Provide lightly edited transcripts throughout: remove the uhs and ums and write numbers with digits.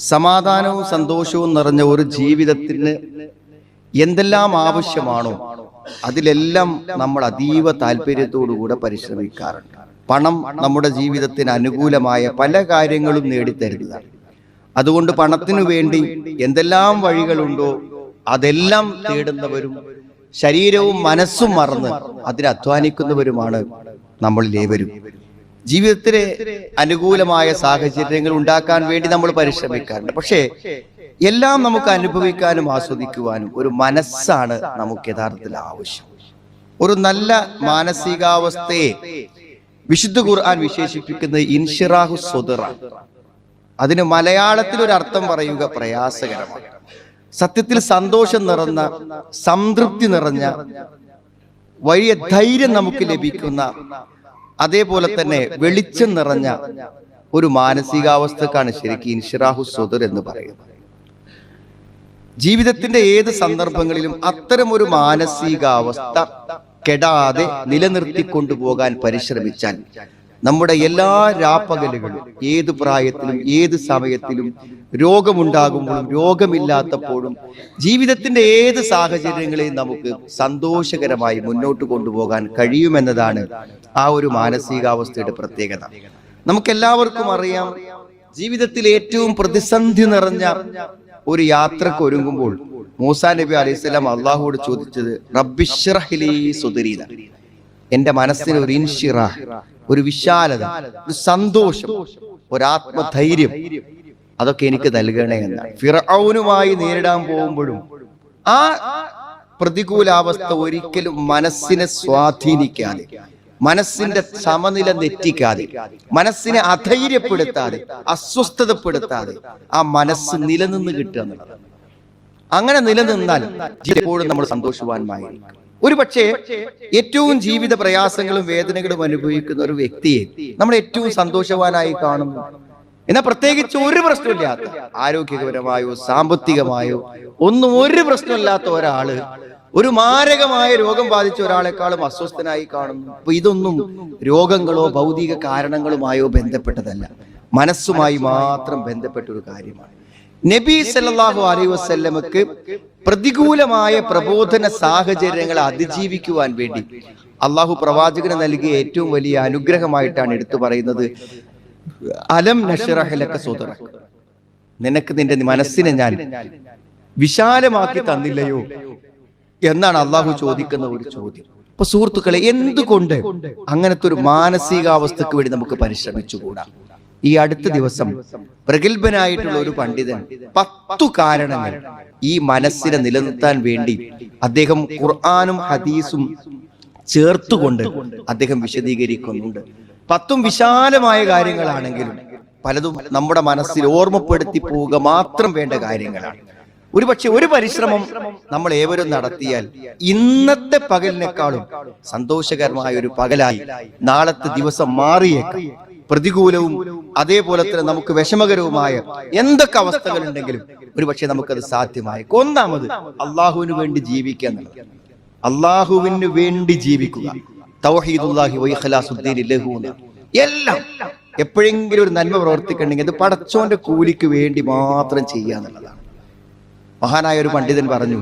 സമാധാനവും സന്തോഷവും നിറഞ്ഞ ഒരു ജീവിതത്തിന് എന്തെല്ലാം ആവശ്യമാണോ അതിലെല്ലാം നമ്മൾ അതീവ താല്പര്യത്തോടുകൂടെ പരിശ്രമിക്കാറുണ്ട്. പണം നമ്മുടെ ജീവിതത്തിന് അനുകൂലമായ പല കാര്യങ്ങളും നേടിത്തരുന്നതാണ്. അതുകൊണ്ട് പണത്തിനു വേണ്ടി എന്തെല്ലാം വഴികളുണ്ടോ അതെല്ലാം തേടുന്നവരും ശരീരവും മനസ്സും മറന്ന് അതിന് അധ്വാനിക്കുന്നവരുമാണ് നമ്മളിലേവരും. ജീവിതത്തിലെ അനുകൂലമായ സാഹചര്യങ്ങൾ ഉണ്ടാക്കാൻ വേണ്ടി നമ്മൾ പരിശ്രമിക്കാറുണ്ട്. പക്ഷേ എല്ലാം നമുക്ക് അനുഭവിക്കാനും ആസ്വദിക്കുവാനും ഒരു മനസ്സാണ് നമുക്ക് യഥാർത്ഥത്തിൽ ആവശ്യം. ഒരു നല്ല മാനസികാവസ്ഥയെ വിശുദ്ധ ഖുർആൻ വിശേഷിപ്പിക്കുന്നത് ഇൻഷിറാഹു സ്വദറ. അതിന് മലയാളത്തിൽ ഒരു അർത്ഥം പറയുക പ്രയാസകരമാണ്. സത്യത്തിൽ സന്തോഷം നിറഞ്ഞ, സംതൃപ്തി നിറഞ്ഞ, വലിയ ധൈര്യം നമുക്ക് ലഭിക്കുന്ന, അതേപോലെ തന്നെ വെളിച്ചം നിറഞ്ഞ ഒരു മാനസികാവസ്ഥക്കാണ് ശരിക്കും ഇൻഷിറാഹു സ്വദർ എന്ന് പറയുന്നത്. ജീവിതത്തിന്റെ ഏത് സന്ദർഭങ്ങളിലും അത്തരം ഒരു മാനസികാവസ്ഥ കെടാതെ നിലനിർത്തിക്കൊണ്ടുപോകാൻ പരിശ്രമിച്ചാൽ നമ്മുടെ എല്ലാ രാപ്പകലുകളും ഏത് പ്രായത്തിലും ഏത് സമയത്തിലും രോഗമുണ്ടാകുമ്പോഴും രോഗമില്ലാത്തപ്പോഴും ജീവിതത്തിന്റെ ഏത് സാഹചര്യങ്ങളെയും നമുക്ക് സന്തോഷകരമായി മുന്നോട്ട് കൊണ്ടുപോകാൻ കഴിയുമെന്നതാണ് ആ ഒരു മാനസികാവസ്ഥയുടെ പ്രത്യേകത. നമുക്കെല്ലാവർക്കും അറിയാം, ജീവിതത്തിൽ ഏറ്റവും പ്രതിസന്ധി നിറഞ്ഞ ഒരു യാത്രക്ക് ഒരുങ്ങുമ്പോൾ മൂസാ നബി അലൈഹിസ്സലാം അള്ളാഹുവോട് ചോദിച്ചത് റബ്ബിശ്റഹ് ലീ സുദ്രി, എന്റെ മനസ്സിന് ഒരു ഇൻഷിറാഹ്, ഒരു വിശാലത, ഒരു സന്തോഷം, ഒരു ആത്മധൈര്യം അതൊക്കെ എനിക്ക് നൽകണേ എന്നാണ്. ഫിർഔനുമായി നേരിടാൻ പോകുമ്പോഴും ആ പ്രതികൂലാവസ്ഥ ഒരിക്കലും മനസ്സിനെ സ്വാധീനിക്കാതെ, മനസ്സിന്റെ സമനില തെറ്റിക്കാതെ, മനസ്സിനെ അധൈര്യപ്പെടുത്താതെ, അസ്വസ്ഥതപ്പെടുത്താതെ ആ മനസ്സ് നിലനിന്ന് കിട്ടുക എന്നുള്ളത്. അങ്ങനെ നിലനിന്നാൽ എപ്പോഴും നമ്മൾ സന്തോഷവാന്മായിരിക്കും. ഒരു പക്ഷേ ഏറ്റവും ജീവിത പ്രയാസങ്ങളും വേദനകളും അനുഭവിക്കുന്ന ഒരു വ്യക്തിയെ നമ്മൾ ഏറ്റവും സന്തോഷവാനായി കാണുന്നു. എന്നാൽ പ്രത്യേകിച്ച് ഒരു പ്രശ്നമില്ലാത്ത, ആരോഗ്യപരമായോ സാമ്പത്തികമായോ ഒന്നും ഒരു പ്രശ്നമില്ലാത്ത ഒരാള് ഒരു മാരകമായ രോഗം ബാധിച്ച ഒരാളെക്കാളും അസ്വസ്ഥനായി കാണുന്നു. അപ്പൊ ഇതൊന്നും രോഗങ്ങളോ ഭൗതിക കാരണങ്ങളുമായോ ബന്ധപ്പെട്ടതല്ല, മനസ്സുമായി മാത്രം ബന്ധപ്പെട്ട ഒരു കാര്യമാണ്. നബി സല്ലല്ലാഹു അലൈഹി വസല്ലമക്ക് പ്രതികൂലമായ പ്രബോധന സാഹചര്യങ്ങളെ അതിജീവിക്കുവാൻ വേണ്ടി അള്ളാഹു പ്രവാചകന് നൽകിയ ഏറ്റവും വലിയ അനുഗ്രഹമായിട്ടാണ് എടുത്തു പറയുന്നത് അലം നശ്റഹ് ലക സദ്റക, നിനക്ക് നിന്റെ മനസ്സിനെ ഞാൻ വിശാലമാക്കി തന്നില്ലയോ എന്നാണ് അള്ളാഹു ചോദിക്കുന്ന ഒരു ചോദ്യം. അപ്പൊ സുഹൃത്തുക്കളെ, എന്തുകൊണ്ട് അങ്ങനത്തെ ഒരു മാനസികാവസ്ഥക്ക് വേണ്ടി നമുക്ക് പരിശ്രമിച്ചുകൂടാ? ഈ അടുത്ത ദിവസം പ്രഗത്ഭനായിട്ടുള്ള ഒരു പണ്ഡിതൻ 10 കാരണങ്ങൾ ഈ മനസ്സിനെ നിലനിർത്താൻ വേണ്ടി അദ്ദേഹം ഖുർആനും ഹദീസും ചേർത്തുകൊണ്ട് അദ്ദേഹം വിശദീകരിക്കുന്നുണ്ട്. 10 വിശാലമായ കാര്യങ്ങളാണെങ്കിലും പലതും നമ്മുടെ മനസ്സിൽ ഓർമ്മപ്പെടുത്തി പോവുക മാത്രം വേണ്ട കാര്യങ്ങളാണ്. ഒരുപക്ഷെ ഒരു പരിശ്രമം നമ്മൾ ഏവരും നടത്തിയാൽ ഇന്നത്തെ പകലിനേക്കാളും സന്തോഷകരമായ ഒരു പകലായി നാളത്തെ ദിവസം മാറിയേക്കാം. പ്രതികൂലവും അതേപോലെ തന്നെ നമുക്ക് വിഷമകരവുമായ എന്തൊക്കെ അവസ്ഥകൾ ഉണ്ടെങ്കിലും ഒരുപക്ഷെ നമുക്കത് സാധ്യമായി. ഒന്നാമത് അള്ളാഹുവിന് വേണ്ടി ജീവിക്കുക എന്നുള്ളത്. അള്ളാഹുവിന് വേണ്ടി ജീവിക്കുക, തൗഹീദുല്ലാഹി വ ഇഖ്ലാസുദ്ദീനി ലഹു. എല്ലാം എപ്പോഴെങ്കിലും ഒരു നന്മ പ്രവർത്തിക്കണമെങ്കിൽ അത് പടച്ചോന്റെ കൂലിക്ക് വേണ്ടി മാത്രം ചെയ്യുക എന്നുള്ളതാണ്. മഹാനായ ഒരു പണ്ഡിതൻ പറഞ്ഞു,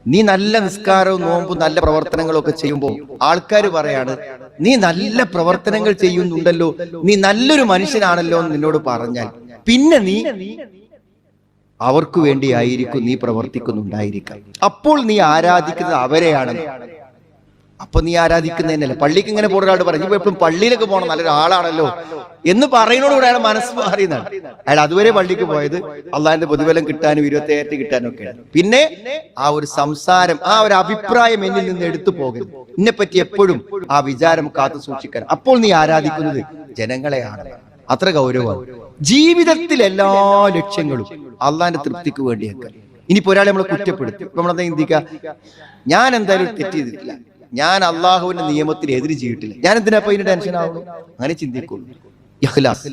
നീ നല്ല നിസ്കാരവും നോമ്പും നല്ല പ്രവർത്തനങ്ങളും ഒക്കെ ചെയ്യുമ്പോൾ ആൾക്കാർ പറയാണ്, നീ നല്ല പ്രവർത്തനങ്ങൾ ചെയ്യുന്നുണ്ടല്ലോ, നീ നല്ലൊരു മനുഷ്യനാണല്ലോ എന്ന് നിന്നോട് പറഞ്ഞാൽ പിന്നെ നീ അവർക്ക് വേണ്ടിയായിരിക്കും നീ പ്രവർത്തിക്കുന്നുണ്ടായിരിക്കാം. അപ്പോൾ നീ ആരാധിക്കുന്നത് അവരെയാണ്. അപ്പൊ നീ ആരാധിക്കുന്നതന്നെയല്ല. പള്ളിക്ക് ഇങ്ങനെ പോകുന്ന ഒരാൾ പറയും, ഇപ്പൊ എപ്പോഴും പള്ളിയിലൊക്കെ പോകണം, നല്ലൊരാളാണല്ലോ എന്ന് പറയുന്നതോടുകൂടെ അയാൾ മനസ്സ് മാറിയതാണ്. അയാൾ അതുവരെ പള്ളിക്ക് പോയത് അള്ളാഹിന്റെ പ്രതിഫലം കിട്ടാനും 27 കിട്ടാനും ഒക്കെയാണ്. പിന്നെ ആ ഒരു സംസാരം, ആ ഒരു അഭിപ്രായം എന്നിൽ നിന്ന് എടുത്തു പോകരുത്. എന്നെ പറ്റി എപ്പോഴും ആ വിചാരം കാത്തു സൂക്ഷിക്കാൻ. അപ്പോൾ നീ ആരാധിക്കുന്നത് ജനങ്ങളെയാണ്. അത്ര ഗൗരവമാണ്. ജീവിതത്തിൽ എല്ലാ ലക്ഷ്യങ്ങളും അള്ളാഹിന്റെ തൃപ്തിക്ക് വേണ്ടിയൊക്കെ. ഇനിയിപ്പോ ഒരാളെ നമ്മളെ കുറ്റപ്പെടുത്തി, നമ്മളെന്താ ചിന്തിക്കുക, ഞാൻ എന്തായാലും തെറ്റ് ചെയ്തിട്ടില്ല, ഞാൻ അള്ളാഹുവിന്റെ നിയമത്തിന് എതിര് ചെയ്തിട്ടില്ല, ഞാൻ എന്തിനാ ഇപ്പൊ ഇതിന് ടെൻഷൻ ആവുന്നു? അങ്ങനെ ചിന്തിക്കുള്ളൂ. ഇഖ്ലാസ്,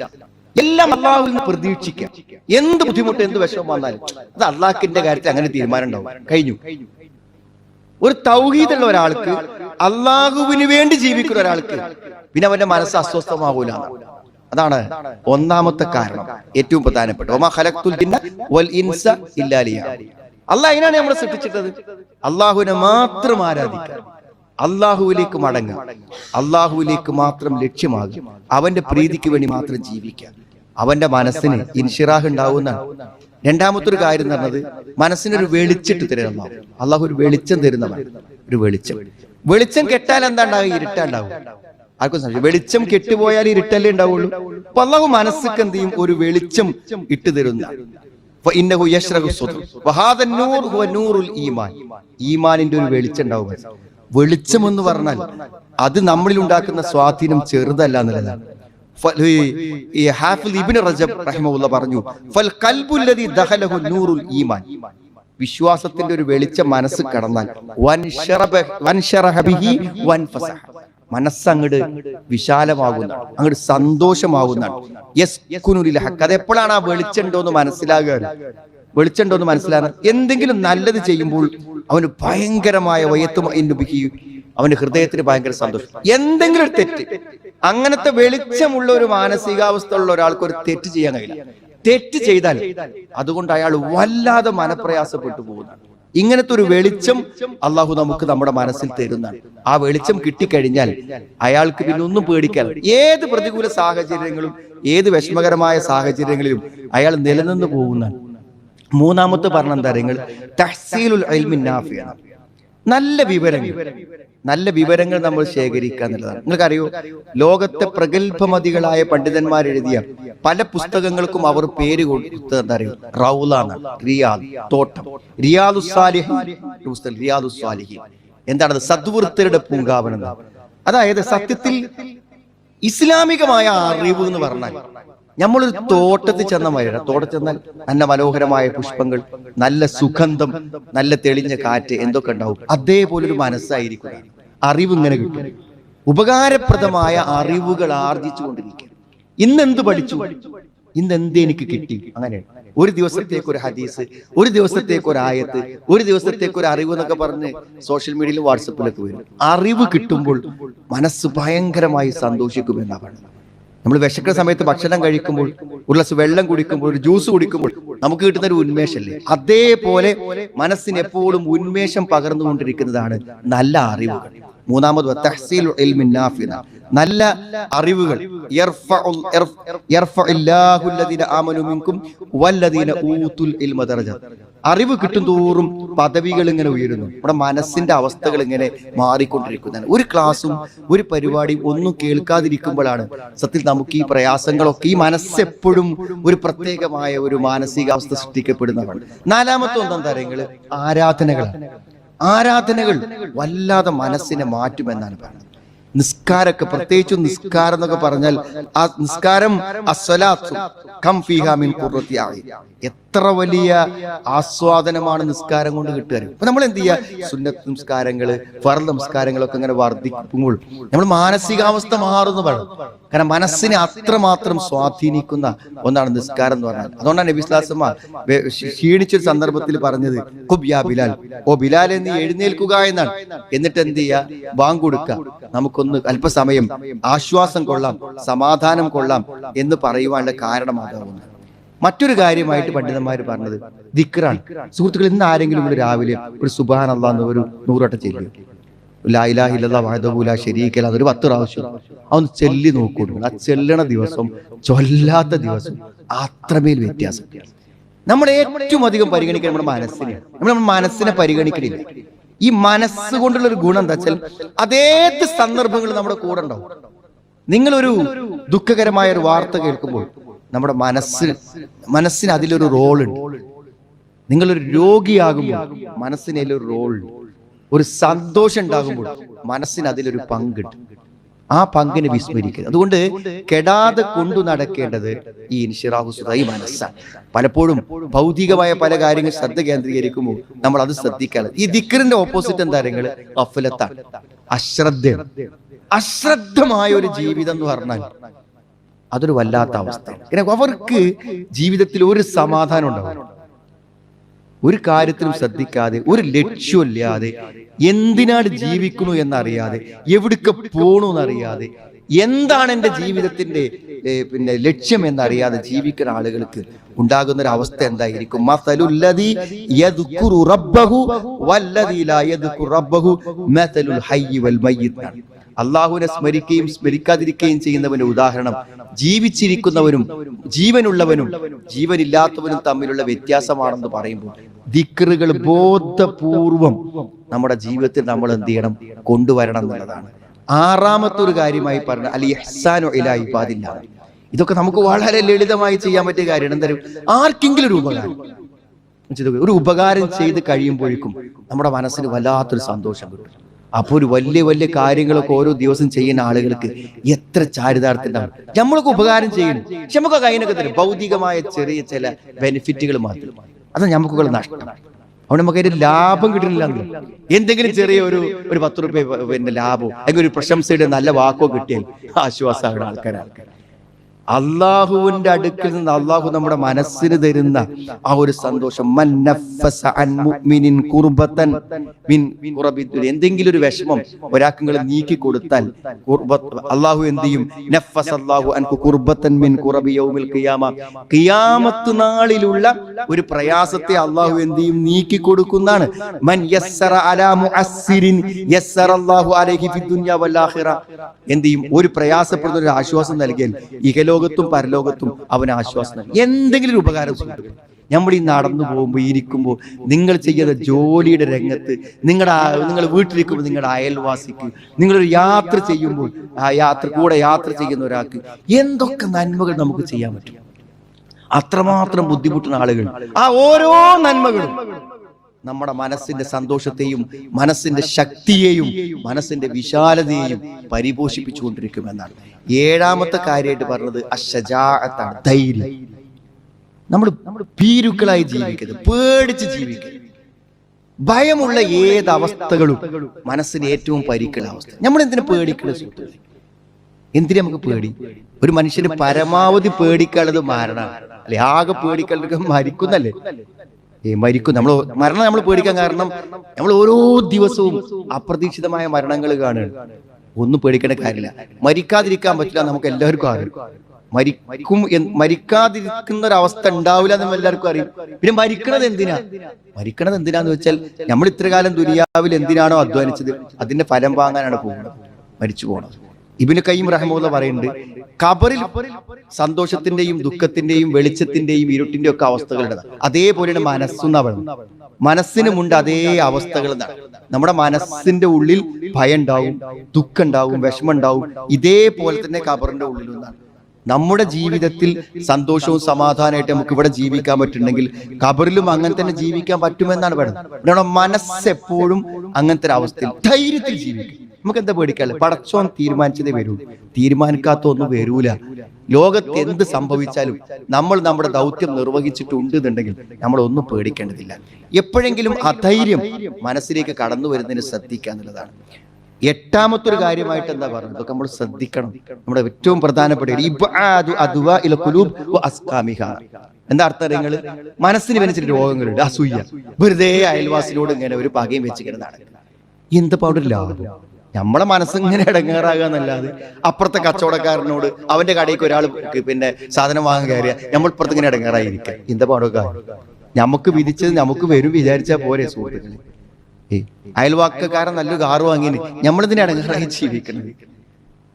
എല്ലാം അള്ളാഹുവിൽ നിന്ന് പ്രതീക്ഷിക്കാം. എന്ത് ബുദ്ധിമുട്ട്, എന്ത് വിഷമം വന്നാലും അത് അള്ളാഹിന്റെ കാര്യത്തിൽ അങ്ങനെ തീരുമാനം ഉണ്ടാവും. കഴിഞ്ഞു. ഒരു തൗഹീദുള്ള ഒരാൾക്ക്, അള്ളാഹുവിന് വേണ്ടി ജീവിക്കുന്ന ഒരാൾക്ക് പിന്നെ അവന്റെ മനസ്സ് അസ്വസ്ഥമാകൂല. അതാണ് ഒന്നാമത്തെ കാരണം, ഏറ്റവും പ്രധാനപ്പെട്ട. വമാ ഖലഖ്തുൽ ജിന്ന വൽ ഇൻസ ഇല്ലാ ലിയഅ്ബുദൂൻ. അല്ലാഹ് അതിനാണ് നമ്മളെ സൃഷ്ടിച്ചിട്ടത്, അള്ളാഹുവിനെ മാത്രം ആരാധിക്കാൻ, അള്ളാഹുവിലേക്ക് മടങ്ങുക, അള്ളാഹുവിലേക്ക് മാത്രം ലക്ഷ്യമാകുക, അവന്റെ പ്രീതിക്ക് വേണ്ടി മാത്രം ജീവിക്കുക. അവന്റെ മനസ്സിന് ഇൻഷിറാഹ് ഉണ്ടാവുന്നതാണ്. രണ്ടാമത്തെ ഒരു കാര്യം എന്ന് പറഞ്ഞത്, മനസ്സിനൊരു വെളിച്ചിട്ട് തരുന്ന അള്ളാഹു ഒരു വെളിച്ചം തരുന്നതാണ്. ഒരു വെളിച്ചം കെട്ടാൽ എന്താ ഉണ്ടാവുക? ഇരുട്ടുണ്ടാവും. ആർക്കും സംശയം, വെളിച്ചം കെട്ടുപോയാൽ ഇരുട്ടല്ലേ ഉണ്ടാവുള്ളൂ. അപ്പൊ അള്ളാഹു മനസ്സിക്ക് എന്ത് ചെയ്യും? ഒരു വെളിച്ചം ഇട്ട് തരുന്ന. ഈമാനിന്റെ ഒരു വെളിച്ചം ഉണ്ടാവും. വെളിച്ചം എന്ന് പറഞ്ഞാൽ അത് നമ്മളിൽ ഉണ്ടാക്കുന്ന സ്വാധീനം ചെറുതല്ല എന്നുള്ളതാണ്. ഹാഫിദ് ഇബ്നു റജബ് റഹിമഹുല്ലാഹ് പറഞ്ഞു, ഫൽ ഖൽബുല്ലദി ദഖലഹു നൂറുൽ ഈമാൻ, വിശ്വാസത്തിന്റെ ഒരു വെളിച്ചം മനസ്സ് കടന്നാൽ വൻശറഹ ബിഹി വൻഫസഹ, മനസ്സങ്ങട് വിശാലമാകുന്നതാണ്, അങ്ങോട്ട് സന്തോഷമാകുന്നതാണ്. യസ്കുനുലിൽ ഹഖ്, അതെപ്പോഴാണ് ആ വെളിച്ചമുണ്ടോന്ന് മനസ്സിലാകുക? വെളിച്ചമുണ്ടോന്ന് മനസ്സിലാകുക, എന്തെങ്കിലും നല്ലത് ചെയ്യുമ്പോൾ അവന് ഭയങ്കരമായ അവന്റെ ഹൃദയത്തിന് ഭയങ്കര സന്തോഷം. എന്തെങ്കിലും ഒരു തെറ്റ്, അങ്ങനത്തെ വെളിച്ചമുള്ള ഒരു മാനസികാവസ്ഥ ഉള്ള ഒരാൾക്ക് ഒരു തെറ്റ് ചെയ്യാൻ കഴിയില്ല. തെറ്റ് ചെയ്താൽ അതുകൊണ്ട് അയാൾ വല്ലാതെ മനപ്രയാസപ്പെട്ടു പോകുന്നതാണ്. ഇങ്ങനത്തെ ഒരു വെളിച്ചം അള്ളാഹു നമുക്ക് നമ്മുടെ മനസ്സിൽ തരുന്നതാണ്. ആ വെളിച്ചം കിട്ടിക്കഴിഞ്ഞാൽ അയാൾക്ക് പിന്നെ ഒന്നും പേടിക്കാൻ, ഏത് പ്രതികൂല സാഹചര്യങ്ങളും ഏത് വിഷമകരമായ സാഹചര്യങ്ങളിലും അയാൾ നിലനിന്ന് പോകുന്നതാണ്. മൂന്നാമത്തെ പറഞ്ഞ എന്താ നിങ്ങൾ, തഹ്സീലുൽ ഇൽമി നാഫിഅ, നല്ല വിവരങ്ങൾ നമ്മൾ ശേഖരിക്കുക എന്നുള്ളതാണ്. നിങ്ങൾക്കറിയോ, ലോകത്തെ പ്രഗത്ഭമതികളായ പണ്ഡിതന്മാർ എഴുതിയ പല പുസ്തകങ്ങൾക്കും അവർ പേര് കൊടുത്തത് എന്താ അറിയോ? റൗള എന്നാണ്, റിയാദ്, തോട്ടം. റിയാദുസ്സാലിഹീൻ എന്താണത്? സദ്വൃത്തരുടെ പൂങ്കാവനം. അതായത് സത്യത്തിൽ ഇസ്ലാമികമായ അറിവ് എന്ന് പറഞ്ഞാൽ നമ്മളൊരു തോട്ടത്തിൽ ചെന്ന മാതിരി, തോട്ടത്തിൽ ചെന്നാൽ നല്ല മനോഹരമായ പുഷ്പങ്ങൾ, നല്ല സുഗന്ധം, നല്ല തെളിഞ്ഞ കാറ്റ്, എന്തൊക്കെ ഉണ്ടാവും. അതേപോലൊരു മനസ്സായിരിക്കും. അറിവ് ഇങ്ങനെ കിട്ടും, ഉപകാരപ്രദമായ അറിവുകൾ ആർജിച്ചു കൊണ്ടിരിക്കുക. ഇന്നെന്ത് പഠിച്ചു, ഇന്നെന്ത് എനിക്ക് കിട്ടി, അങ്ങനെയാണ്. ഒരു ദിവസത്തേക്ക് ഒരു ഹദീസ്, ഒരു ദിവസത്തേക്ക് ഒരു ആയത്ത്, ഒരു ദിവസത്തേക്ക് ഒരു അറിവ് എന്നൊക്കെ പറഞ്ഞ് സോഷ്യൽ മീഡിയയിലും വാട്സപ്പിലൊക്കെ വരും. അറിവ് കിട്ടുമ്പോൾ മനസ്സ് ഭയങ്കരമായി സന്തോഷിക്കുമെന്നാണ്. നമ്മൾ വിശക്കുന്ന സമയത്ത് ഭക്ഷണം കഴിക്കുമ്പോൾ, ഒരു ഗ്ലാസ് വെള്ളം കുടിക്കുമ്പോൾ, ഒരു ജ്യൂസ് കുടിക്കുമ്പോൾ നമുക്ക് കിട്ടുന്ന ഒരു ഉന്മേഷല്ലേ, അതേപോലെ മനസ്സിന് എപ്പോഴും ഉന്മേഷം പകർന്നുകൊണ്ടിരിക്കുന്നതാണ് നല്ല അറിവുകൾ. മൂന്നാമത് തഹ്സീലുൽ ഇൽമി നാഫിഅ, നല്ല അറിവുകൾ. അറിവ് കിട്ടും തോറും പദവികൾ ഇങ്ങനെ ഉയരുന്നു, നമ്മുടെ മനസ്സിന്റെ അവസ്ഥകൾ ഇങ്ങനെ മാറിക്കൊണ്ടിരിക്കുന്നതാണ്. ഒരു ക്ലാസ്സും ഒരു പരിപാടിയും ഒന്നും കേൾക്കാതിരിക്കുമ്പോഴാണ് സത്യത്തിൽ നമുക്ക് ഈ പ്രയാസങ്ങളൊക്കെ, ഈ മനസ്സെപ്പോഴും ഒരു പ്രത്യേകമായ ഒരു മാനസികാവസ്ഥ സൃഷ്ടിക്കപ്പെടുന്നതാണ്. നാലാമത്തെ ഒന്നാം കാര്യങ്ങള് ആരാധനകൾ വല്ലാതെ മനസ്സിനെ മാറ്റുമെന്നാണ് പറയുന്നത്. നിസ്കാരമൊക്കെ, പ്രത്യേകിച്ചും നിസ്കാരം എന്നൊക്കെ പറഞ്ഞാൽ ആ നിസ്കാരം എത്ര വലിയ ആസ്വാദനമാണ് നിസ്കാരം കൊണ്ട് കിട്ടുക. അപ്പൊ നമ്മൾ എന്ത് ചെയ്യുക, സുന്നത്ത് നിസ്കാരങ്ങള്, ഫർദ് നമസ്കാരങ്ങളൊക്കെ ഇങ്ങനെ വർദ്ധിക്കുമ്പോൾ നമ്മൾ മാനസികാവസ്ഥ മാറുന്നു പറയും. കാരണം മനസ്സിനെ അത്രമാത്രം സ്വാധീനിക്കുന്ന ഒന്നാണ് നിസ്കാരം എന്ന് പറഞ്ഞാൽ. അതുകൊണ്ടാണ് നബി സ്വല്ലല്ലാഹു അലൈഹി വസല്ലം ക്ഷീണിച്ചൊരു സന്ദർഭത്തിൽ പറഞ്ഞത്, ഖുബ് യാ ബിലാൽ, ഓ ബിലാൽ നീ എഴുന്നേൽക്കുക എന്നാണ്. എന്നിട്ട് എന്ത് ചെയ്യുക, ബാങ്ക് കൊടുക്കുക, നമുക്കൊന്ന് അല്പസമയം ആശ്വാസം കൊള്ളാം, സമാധാനം കൊള്ളാം എന്ന് പറയുവാനുള്ള കാരണമാകുന്നു. മറ്റൊരു കാര്യമായിട്ട് പണ്ഡിതന്മാർ പറഞ്ഞത് ദിക്റാണ്. സുഹൃത്തുക്കൾ, ഇന്ന് ആരെങ്കിലും ഇവിടെ രാവിലെ ഒരു സുബ്ഹാനല്ലാഹ് എന്ന് ഒരു 100 വട്ടം ചൊല്ലുക, ലാ ഇലാഹ ഇല്ലല്ലാഹു വഹ്ദഹു ലാ ശരീക ലഹു, അതൊരു 10 പ്രാവശ്യം അതൊന്ന് ചൊല്ലി നോക്കൂടൂ. ആ ചെല്ലണ ദിവസം ചൊല്ലാത്ത ദിവസം അത്രമേൽ വ്യത്യാസം. നമ്മൾ ഏറ്റവും അധികം പരിഗണിക്കുന്നത് നമ്മുടെ മനസ്സിനെയാണ്. നമ്മൾ മനസ്സിനെ പരിഗണിക്കണില്ല. ഈ മനസ്സ് കൊണ്ടുള്ള ഒരു ഗുണം എന്താ വെച്ചാൽ അതേത് സന്ദർഭങ്ങളിൽ നമ്മുടെ കൂടെ ഉണ്ടാവും. നിങ്ങളൊരു ദുഃഖകരമായ ഒരു വാർത്ത കേൾക്കുമ്പോൾ നമ്മുടെ മനസ്സിന് അതിലൊരു റോളുണ്ട്. നിങ്ങളൊരു രോഗിയാകുമ്പോൾ മനസ്സിന് അതിലൊരു റോളുണ്ട്. ഒരു സന്തോഷം ഉണ്ടാകുമ്പോൾ മനസ്സിന് അതിലൊരു പങ്കുണ്ട്. ആ പങ്കിനെ വിസ്മരിക്കരുത്. അതുകൊണ്ട് കെടാതെ കൊണ്ടു നടക്കേണ്ടത് ഈ ഇൻഷിറാഹു സുദ, ഈ മനസ്സാണ്. പലപ്പോഴും ഭൗതികമായ പല കാര്യങ്ങൾ ശ്രദ്ധ കേന്ദ്രീകരിക്കുമ്പോൾ നമ്മൾ അത് ശ്രദ്ധിക്കാതെ, ഈ ദിക്റിന്റെ ഓപ്പോസിറ്റ് എന്താ നിങ്ങൾ, ഗഫലത്താണ്, അശ്രദ്ധമായ ഒരു ജീവിതം എന്ന് പറഞ്ഞാൽ അതൊരു വല്ലാത്ത അവസ്ഥയാണ്. അവർക്ക് ജീവിതത്തിൽ ഒരു സമാധാനം ഉണ്ടാവും. ഒരു കാര്യത്തിലും ശ്രദ്ധിക്കാതെ, ഒരു ലക്ഷ്യമില്ലാതെ, എന്തിനാണ് ജീവിക്കണു എന്നറിയാതെ, എവിടേക്ക് പോണു എന്നറിയാതെ, എന്താണ് എൻ്റെ ജീവിതത്തിന്റെ ലക്ഷ്യം എന്നറിയാതെ ജീവിക്കുന്ന ആളുകൾക്ക് ഉണ്ടാകുന്ന ഒരു അവസ്ഥ എന്തായിരിക്കും? മസലുല്ലദീ യദ്കുറു റബ്ബഹു വല്ലദീ ലാ യദ്കുറു റബ്ബഹു മസലുൽ ഹയ്യി വൽ മയ്യിത്ത്. അല്ലാഹുവിനെ സ്മരിക്കുകയും സ്മരിക്കാതിരിക്കുകയും ചെയ്യുന്നവന്റെ ഉദാഹരണം ജീവിച്ചിരിക്കുന്നവനും ജീവനുള്ളവനും ജീവനില്ലാത്തവനും തമ്മിലുള്ള വ്യത്യാസമാണെന്ന് പറയുമ്പോൾ ദിക്റുകൾ ബോധപൂർവം നമ്മുടെ ജീവിതത്തിൽ നമ്മൾ എന്ത് ചെയ്യണം? കൊണ്ടുവരണം എന്നുള്ളതാണ്. ആറാമത്തെ ഒരു കാര്യമായി പറഞ്ഞ അൽ ഇഹ്സാനു ഇലാ ഇബാദില്ലാഹ്. ഇതൊക്കെ നമുക്ക് വളരെ ലളിതമായി ചെയ്യാൻ പറ്റിയ കാര്യമാണ്. എന്തായാലും ആർക്കെങ്കിലും ഒരു ഉപകാരം ചെയ്ത് കഴിയുമ്പോഴേക്കും നമ്മുടെ മനസ്സിന് വല്ലാത്തൊരു സന്തോഷം കിട്ടും. അപ്പോൾ ഒരു വലിയ വലിയ കാര്യങ്ങളൊക്കെ ഓരോ ദിവസം ചെയ്യുന്ന ആളുകൾക്ക് എത്ര ചാരിതാർത്ഥ്യമുണ്ടാവും. നമ്മളൊക്കെ ഉപകാരം ചെയ്യുന്നു, പക്ഷെ നമുക്ക് അതിനൊക്കെ തരും ഭൗതികമായ ചെറിയ ചില ബെനിഫിറ്റുകൾ മാത്രം. അത് നമുക്കുള്ള നഷ്ടം. അവിടെ നമുക്ക് അതിന്റെ ലാഭം കിട്ടുന്നില്ല. എന്തെങ്കിലും ചെറിയ ഒരു 10 രൂപ ലാഭമോ അല്ലെങ്കിൽ ഒരു പ്രശംസയുടെ നല്ല വാക്കോ കിട്ടിയാൽ ആശ്വാസമാണ് ആൾക്കാർ. അള്ളാഹുവിന്റെ അടുക്കിൽ നിന്ന് അള്ളാഹു നമ്മുടെ മനസ്സിന് തരുന്ന ആ ഒരു സന്തോഷം. എന്തെങ്കിലും ഒരു വിഷമം ഒരാൾക്ക് നീക്കി കൊടുത്താൽ അള്ളാഹു എന്ത് ചെയ്യും? ഖിയാമത്ത് നാളിലുള്ള ഒരു പ്രയാസത്തെ അള്ളാഹു എന്ത് ചെയ്യും? നീക്കി കൊടുക്കുന്നതാണ്. എന്ത് ചെയ്യും? ഒരു പ്രയാസപ്പെടുന്ന ഒരു ആശ്വാസം നൽകിയാൽ ഇഹലോകത്തും പരലോകത്തും അവന് ആശ്വാസം നൽകും. എന്തെങ്കിലും ഒരു ഉപകാരം ചെയ്യും. നമ്മൾ ഈ നടന്നു പോകുമ്പോൾ ഇരിക്കുമ്പോൾ നിങ്ങൾ ചെയ്യുന്ന ജോലിയുടെ രംഗത്ത് നിങ്ങൾ വീട്ടിലിരിക്കുമ്പോൾ നിങ്ങളുടെ അയൽവാസിക്ക് നിങ്ങളൊരു യാത്ര ചെയ്യുമ്പോൾ ആ യാത്ര ചെയ്യുന്ന ഒരാൾക്ക് എന്തൊക്കെ നന്മകൾ നമുക്ക് ചെയ്യാൻ പറ്റും. അത്രമാത്രം ബുദ്ധിമുട്ടുന്ന ആളുകൾ ആ ഓരോ നന്മകളും നമ്മുടെ മനസ്സിന്റെ സന്തോഷത്തെയും മനസ്സിന്റെ ശക്തിയെയും മനസ്സിന്റെ വിശാലതയെയും പരിപോഷിപ്പിച്ചുകൊണ്ടിരിക്കുമെന്നാണ്. ഏഴാമത്തെ കാര്യമായിട്ട് പറഞ്ഞത് അശ്ശജാഅത്താണ്, ധൈര്യം. നമ്മൾ ഭീരുക്കളായി ജീവിക്കരുത്, പേടിച്ച് ജീവിക്കരുത്. ഭയമുള്ള ഏത് അവസ്ഥകളും മനസ്സിന് ഏറ്റവും പരിക്കുള്ള അവസ്ഥ. നമ്മൾ എന്തിനു പേടിക്കണം സുഹൃത്തുക്കളെ? എന്തിനു നമുക്ക് പേടി? ഒരു മനുഷ്യന് പരമാവധി പേടിക്കാനുള്ളത് മരണമാണ് അല്ലെ? ആകെ പേടിക്കാനുള്ളത് മരിക്കുന്നല്ലേ? മരിക്കും. മരണം നമ്മൾ പേടിക്കാൻ കാരണം നമ്മൾ ഓരോ ദിവസവും അപ്രതീക്ഷിതമായ മരണങ്ങൾ കാണുകയാണ്. ഒന്നും പേടിക്കേണ്ട കാര്യമില്ല. മരിക്കാതിരിക്കാൻ പറ്റില്ല, നമുക്ക് എല്ലാവർക്കും അറിയാം. മരിക്കാതിരിക്കുന്ന ഒരവസ്ഥ ഉണ്ടാവില്ല എന്ന് എല്ലാവർക്കും അറിയും. പിന്നെ മരിക്കണത് എന്തിനാന്ന് വെച്ചാൽ നമ്മൾ ഇത്രകാലം ദുനിയാവിൽ എന്തിനാണോ അധ്വാനിച്ചത് അതിന്റെ ഫലം വാങ്ങാനാണ് പോകുന്നത്, മരിച്ചു പോകണം. ഇബ്നു ഖയ്യിം റഹിമഹുല്ലാ പറയുന്നുണ്ട്, ഖബറിൽ സന്തോഷത്തിന്റെയും ദുഃഖത്തിന്റെയും വെളിച്ചത്തിന്റെയും ഇരുട്ടിന്റെയും ഒക്കെ അവസ്ഥകളുണ്ട്. അതേപോലെയാണ് മനസ്സെന്ന്. മനസ്സിനുമുണ്ട് അതേ അവസ്ഥകൾ. നമ്മുടെ മനസ്സിന്റെ ഉള്ളിൽ ഭയം ഉണ്ടാവും, ദുഃഖം ഉണ്ടാവും, വിഷമം ഉണ്ടാവും. ഇതേപോലെ തന്നെ ഖബറിന്റെ ഉള്ളിലൊന്നാണ്. നമ്മുടെ ജീവിതത്തിൽ സന്തോഷവും സമാധാനമായിട്ട് നമുക്ക് ഇവിടെ ജീവിക്കാൻ പറ്റുന്നുണ്ടെങ്കിൽ ഖബറിലും അങ്ങനെ തന്നെ ജീവിക്കാൻ പറ്റുമെന്നാണ് പറയുന്നത്. നമ്മുടെ മനസ്സെപ്പോഴും അങ്ങനത്തെ ഒരു അവസ്ഥയിൽ ധൈര്യത്തിൽ ജീവിക്കും. നമുക്ക് എന്താ പേടിക്കാല്ലേ? പടച്ചോൻ തീരുമാനിച്ചതേ വരൂ, തീരുമാനിക്കാത്ത ഒന്നും വരൂല. ലോകത്ത് എന്ത് സംഭവിച്ചാലും നമ്മൾ നമ്മുടെ ദൗത്യം നിർവഹിച്ചിട്ടുണ്ട് എന്നുണ്ടെങ്കിൽ നമ്മൾ ഒന്നും പേടിക്കേണ്ടതില്ല. എപ്പോഴെങ്കിലും അധൈര്യം മനസ്സിലേക്ക് കടന്നു വരുന്നതിന് ശ്രദ്ധിക്കുക എന്നുള്ളതാണ്. എട്ടാമത്തെ ഒരു കാര്യമായിട്ട് എന്താ പറയുന്നത്? ഇതൊക്കെ നമ്മൾ ശ്രദ്ധിക്കണം. നമ്മുടെ ഏറ്റവും പ്രധാനപ്പെട്ട എന്താ അർത്ഥം? നിങ്ങൾ മനസ്സിന് വെച്ചിട്ട് രോഗങ്ങളുണ്ട്, അസൂയ, വെറുതെ അയൽവാസിനോട് ഇങ്ങനെ ഒരു പകയും വെച്ചിരിക്കുന്നതാണ്. എന്താ പാടില്ല? നമ്മളെ മനസ്സിങ്ങനെ ഇടങ്ങേറാകുക എന്നല്ലാതെ അപ്പുറത്തെ കച്ചവടക്കാരനോട് അവന്റെ കടയ്ക്ക് ഒരാൾ സാധനം വാങ്ങാൻ കയറിയ നമ്മൾ ഇപ്പുറത്ത് ഇങ്ങനെ ഇടങ്ങേറായിരിക്കാം. എന്താ പാടൊക്കെ നമുക്ക് വിധിച്ചത് നമുക്ക് വരും വിചാരിച്ചാൽ പോരെ സുഹൃത്തുക്കളെ? അയൽവാക്കക്കാരൻ നല്ലൊരു കാറ് വാങ്ങിന് നമ്മളിതിനെ ഇടങ്ങേറായി ജീവിക്കുന്നത്.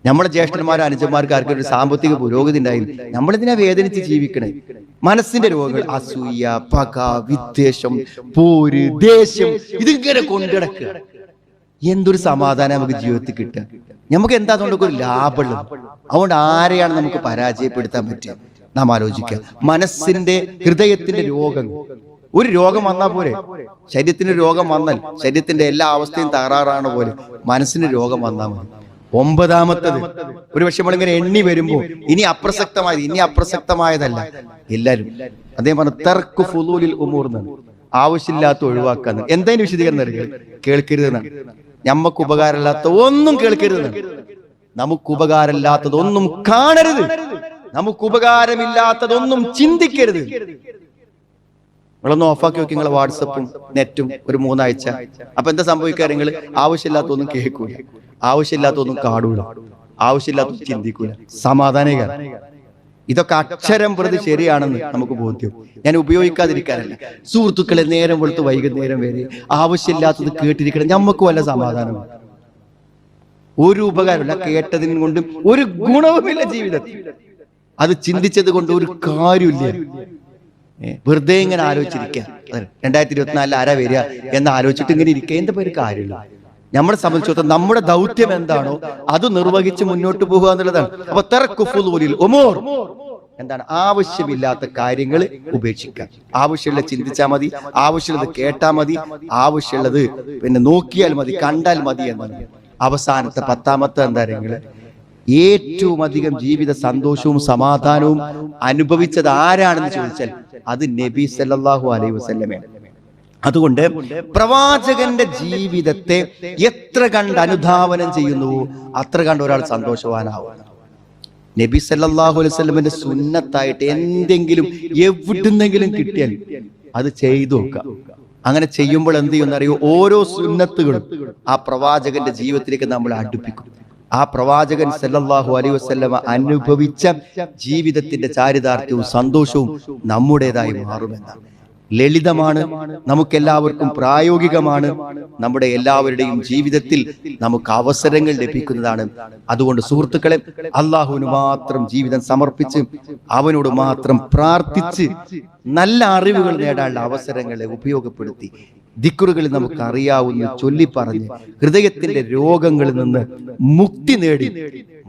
നമ്മുടെ ജ്യേഷ്ഠന്മാരും അനുജന്മാർക്ക് ആർക്കും ഒരു സാമ്പത്തിക പുരോഗതി ഉണ്ടായില്ല, നമ്മളിതിനെ വേദനിച്ച് ജീവിക്കണേ. മനസ്സിന്റെ രോഗങ്ങൾ, അസൂയ, പക, വിദ്വേഷം, പോര്, ദേഷ്യം, ഇതിങ്ങനെ കൊണ്ടിടക്കുക. എന്തൊരു സമാധാനം നമുക്ക് ജീവിതത്തിൽ കിട്ടുക? നമുക്ക് എന്താ അതുകൊണ്ടൊക്കെ ഒരു ലാഭമുള്ളത്? അതുകൊണ്ട് ആരെയാണ് നമുക്ക് പരാജയപ്പെടുത്താൻ പറ്റുക? നാം ആലോചിക്കുക. മനസ്സിന്റെ ഹൃദയത്തിന്റെ രോഗം, ഒരു രോഗം വന്നാൽ പോരെ? ശരീരത്തിന് രോഗം വന്നാൽ ശരീരത്തിന്റെ എല്ലാ അവസ്ഥയും തകരാറാണ് പോലെ മനസ്സിന് രോഗം വന്നാൽ മതി. ഒമ്പതാമത്തത്, ഒരു പക്ഷെ നമ്മളിങ്ങനെ എണ്ണി വരുമ്പോ ഇനി അപ്രസക്തമായതല്ല എല്ലാരും അദ്ദേഹം പറഞ്ഞു തർക്കു ഫുളൂലിൽ ഉമൂർന്നാണ്, ആവശ്യമില്ലാത്ത ഒഴിവാക്കാന്ന്. എന്തായാലും വിശദീകരണം അറിയാം, കേൾക്കരുതെന്നാണ്. നമുക്ക് ഉപകാരമില്ലാത്ത ഒന്നും കേൾക്കരുതെന്നാണ്. നമുക്ക് ഉപകാരമില്ലാത്തതൊന്നും കാണരുത്, നമുക്ക് ഉപകാരമില്ലാത്തതൊന്നും ചിന്തിക്കരുത്. നിങ്ങളൊന്ന് ഓഫാക്കി നോക്കി നിങ്ങളെ വാട്സപ്പും നെറ്റും ഒരു 3 ആഴ്ച. അപ്പൊ എന്താ സംഭവിക്കുക? നിങ്ങൾ ആവശ്യമില്ലാത്തൊന്നും കേൾക്കൂല, ആവശ്യമില്ലാത്തൊന്നും കാണൂല. ആവശ്യമില്ലാത്ത ചിന്തിക്കൂല, സമാധാനകാരം. ഇതൊക്കെ അക്ഷരം പ്രതി ശരിയാണെന്ന് നമുക്ക് ബോധ്യം. ഞാൻ ഉപയോഗിക്കാതിരിക്കാനല്ല. സുഹൃത്തുക്കളെ, നേരം വെളുത്ത് വൈകുന്നേരം വരെ ആവശ്യമില്ലാത്തത് കേട്ടിരിക്കണം, നമുക്ക് വല്ല സമാധാനം. ഒരു ഉപകാരമില്ല, കേട്ടതിനും കൊണ്ടും ഒരു ഗുണവുമില്ല ജീവിതത്തിൽ. അത് ചിന്തിച്ചത് കൊണ്ട് ഒരു കാര്യമില്ല. വെറുതെ ഇങ്ങനെ ആലോചിച്ചിരിക്കുക, 2024 ആരാ വരിക എന്ന് ആലോചിച്ചിട്ട് ഇങ്ങനെ ഇരിക്കുക, എന്താ ഒരു കാര്യമില്ല. നമ്മളെ സംബന്ധിച്ചിടത്തോളം നമ്മുടെ ദൗത്യം എന്താണോ അത് നിർവഹിച്ച് മുന്നോട്ട് പോകുക എന്നുള്ളതാണ്. അപ്പൊ തറക്കുഫുൽ ഉമൂർ എന്താണ്? ആവശ്യമില്ലാത്ത കാര്യങ്ങൾ ഉപേക്ഷിക്കാം. ആവശ്യമുള്ള ചിന്തിച്ചാൽ മതി, ആവശ്യമുള്ളത് കേട്ടാൽ മതി, ആവശ്യമുള്ളത് പിന്നെ നോക്കിയാൽ മതി, കണ്ടാൽ മതി എന്നാണ്. അവസാനത്തെ 10ാമത്തെ എന്താണെങ്കിൽ, ഏറ്റവും അധികം ജീവിത സന്തോഷവും സമാധാനവും അനുഭവിച്ചത് ആരാണെന്ന് ചോദിച്ചാൽ അത് നബി സല്ലല്ലാഹു അലൈഹി വസല്ലമയാണ്. അതുകൊണ്ട് പ്രവാചകന്റെ ജീവിതത്തെ എത്ര കണ്ട് അനുധാവനം ചെയ്യുന്നുവോ അത്ര കണ്ട് ഒരാൾ സന്തോഷവാനാവും. നബി സല്ലല്ലാഹു അലൈഹി വസല്ലമയുടെ സുന്നത്തായിട്ട് എന്തെങ്കിലും എവിടുന്നെങ്കിലും കിട്ടിയാൽ അത് ചെയ്തു നോക്കുക. അങ്ങനെ ചെയ്യുമ്പോൾ എന്ത് ചെയ്യുമെന്നറിയോ? ഓരോ സുന്നത്തുകളും ആ പ്രവാചകന്റെ ജീവിതത്തിലേക്ക് നമ്മൾ അടുപ്പിക്കും. ആ പ്രവാചകൻ സല്ലല്ലാഹു അലൈഹി വസല്ലമ അനുഭവിച്ച ജീവിതത്തിന്റെ ചാരിതാർത്ഥ്യവും സന്തോഷവും നമ്മുടേതായി മാറുമെന്നാണ്. ലളിതമാണ്, നമുക്കെല്ലാവർക്കും പ്രായോഗികമാണ്, നമ്മുടെ എല്ലാവരുടെയും ജീവിതത്തിൽ നമുക്ക് അവസരങ്ങൾ ലഭിക്കുന്നതാണ്. അതുകൊണ്ട് സുഹൃത്തുക്കളെ, അള്ളാഹുവിന് മാത്രം ജീവിതം സമർപ്പിച്ച് അവനോട് മാത്രം പ്രാർത്ഥിച്ച് നല്ല അറിവുകൾ നേടാനുള്ള അവസരങ്ങളെ ഉപയോഗപ്പെടുത്തി ദിക്റുകളിൽ നമുക്ക് അറിയാവുന്ന ചൊല്ലിപ്പറഞ്ഞ് ഹൃദയത്തിന്റെ രോഗങ്ങളിൽ നിന്ന് മുക്തി നേടി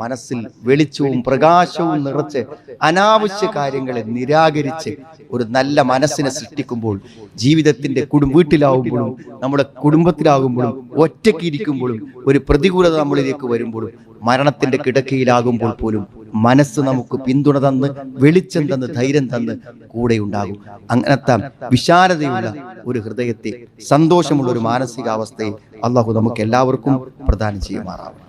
മനസ്സിൽ വെളിച്ചവും പ്രകാശവും നിറച്ച് അനാവശ്യ കാര്യങ്ങളെ നിരാകരിച്ച് ഒരു നല്ല മനസ്സിനെ സൃഷ്ടിക്കുമ്പോൾ ജീവിതത്തിന്റെ വീട്ടിലാവുമ്പോഴും നമ്മുടെ കുടുംബത്തിലാകുമ്പോഴും ഒറ്റയ്ക്ക് ഇരിക്കുമ്പോഴും ഒരു പ്രതികൂലത നമ്മളിലേക്ക് വരുമ്പോഴും മരണത്തിന്റെ കിടക്കയിലാകുമ്പോൾ പോലും മനസ്സ് നമുക്ക് പിന്തുണ തന്ന് വെളിച്ചം തന്ന് ധൈര്യം തന്ന് കൂടെ ഉണ്ടാകും. അങ്ങനത്തെ വിശാലതയുള്ള ഒരു ഹൃദയത്തെ, സന്തോഷമുള്ള ഒരു മാനസികാവസ്ഥയെ അള്ളാഹു നമുക്ക് എല്ലാവർക്കും പ്രദാനം ചെയ്യുമാറാവും.